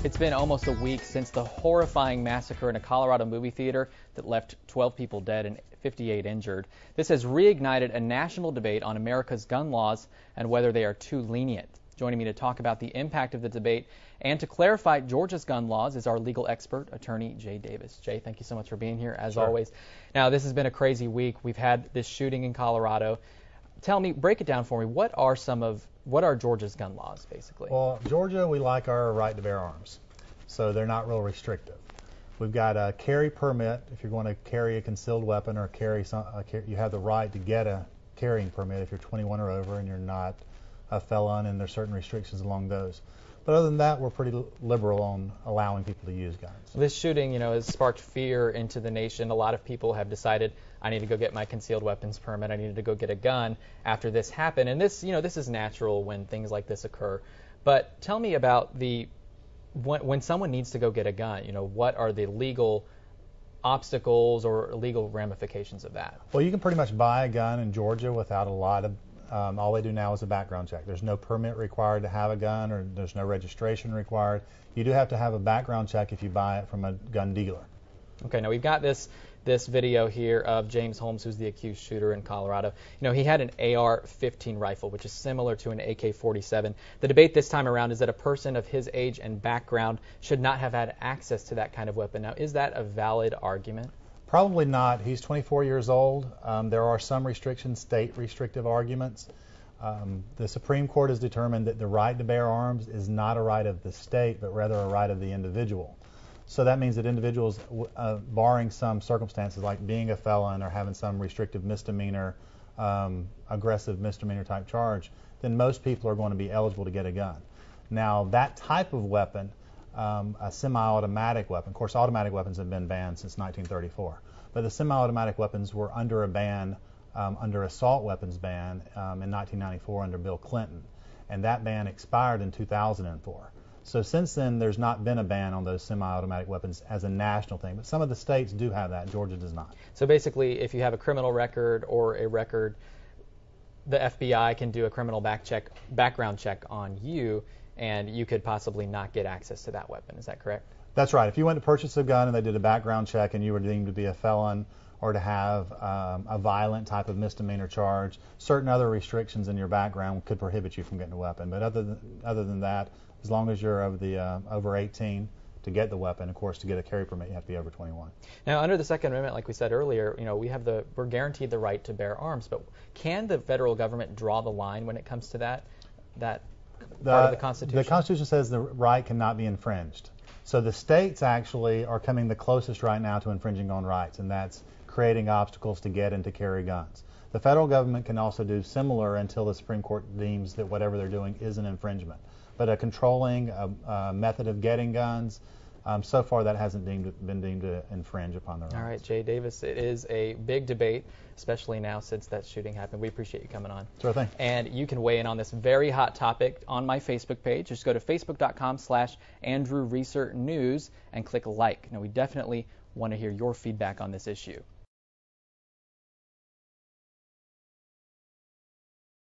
It's been almost a week since the horrifying massacre in a Colorado movie theater that left 12 people dead and 58 injured. This has reignited a national debate on America's gun laws and whether they are too lenient. Joining me to talk about the impact of the debate and to clarify Georgia's gun laws is our legal expert, attorney Jay Davis. Jay, thank you so much for being here, as always. Now, this has been a crazy week. We've had this shooting in Colorado. Tell me, break it down for me. What are Georgia's gun laws, basically? Well, Georgia, we like our right to bear arms, so they're not real restrictive. We've got a carry permit. If you're going to carry a concealed weapon or you have the right to get a carrying permit if you're 21 or over and you're not a felon, and there's certain restrictions along those. But other than that, we're pretty liberal on allowing people to use guns. This shooting, has sparked fear into the nation. A lot of people have decided, I need to go get my concealed weapons permit. I needed to go get a gun after this happened. And this is natural when things like this occur. But tell me about when someone needs to go get a gun, what are the legal obstacles or legal ramifications of that? Well, you can pretty much buy a gun in Georgia without a lot of all they do now is a background check. There's no permit required to have a gun, or there's no registration required. You do have to have a background check if you buy it from a gun dealer. Okay, now we've got this video here of James Holmes, who's the accused shooter in Colorado. He had an AR-15 rifle, which is similar to an AK-47. The debate this time around is that a person of his age and background should not have had access to that kind of weapon. Now, is that a valid argument? Probably not. He's 24 years old. There are some restrictions, state restrictive arguments. The Supreme Court has determined that the right to bear arms is not a right of the state, but rather a right of the individual. So that means that individuals, barring some circumstances like being a felon or having some restrictive misdemeanor, aggressive misdemeanor type charge, then most people are going to be eligible to get a gun. Now, that type of weapon, a semi-automatic weapon. Of course, automatic weapons have been banned since 1934, but the semi-automatic weapons were under a ban, under assault weapons ban in 1994 under Bill Clinton, and that ban expired in 2004. So since then, there's not been a ban on those semi-automatic weapons as a national thing, but some of the states do have that. Georgia does not. So basically, if you have a criminal record or a record, the FBI can do a criminal background check on you, and you could possibly not get access to that weapon. Is that correct? That's right. If you went to purchase a gun and they did a background check and you were deemed to be a felon or to have a violent type of misdemeanor charge, certain other restrictions in your background could prohibit you from getting a weapon. But other than that, as long as you're over 18 to get the weapon, of course, to get a carry permit, you have to be over 21. Now, under the Second Amendment, like we said earlier, we're guaranteed the right to bear arms. But can the federal government draw the line when it comes to that part of the Constitution? The Constitution says the right cannot be infringed. So the states actually are coming the closest right now to infringing on rights, and that's creating obstacles to get and to carry guns. The federal government can also do similar until the Supreme Court deems that whatever they're doing is an infringement. But a controlling method of getting guns, so far that hasn't been deemed to infringe upon the rights. All right, Jay Davis, it is a big debate, especially now since that shooting happened. We appreciate you coming on. Sure thing. And you can weigh in on this very hot topic on my Facebook page. Just go to facebook.com/Andrew Reeser News and click like. Now, we definitely want to hear your feedback on this issue.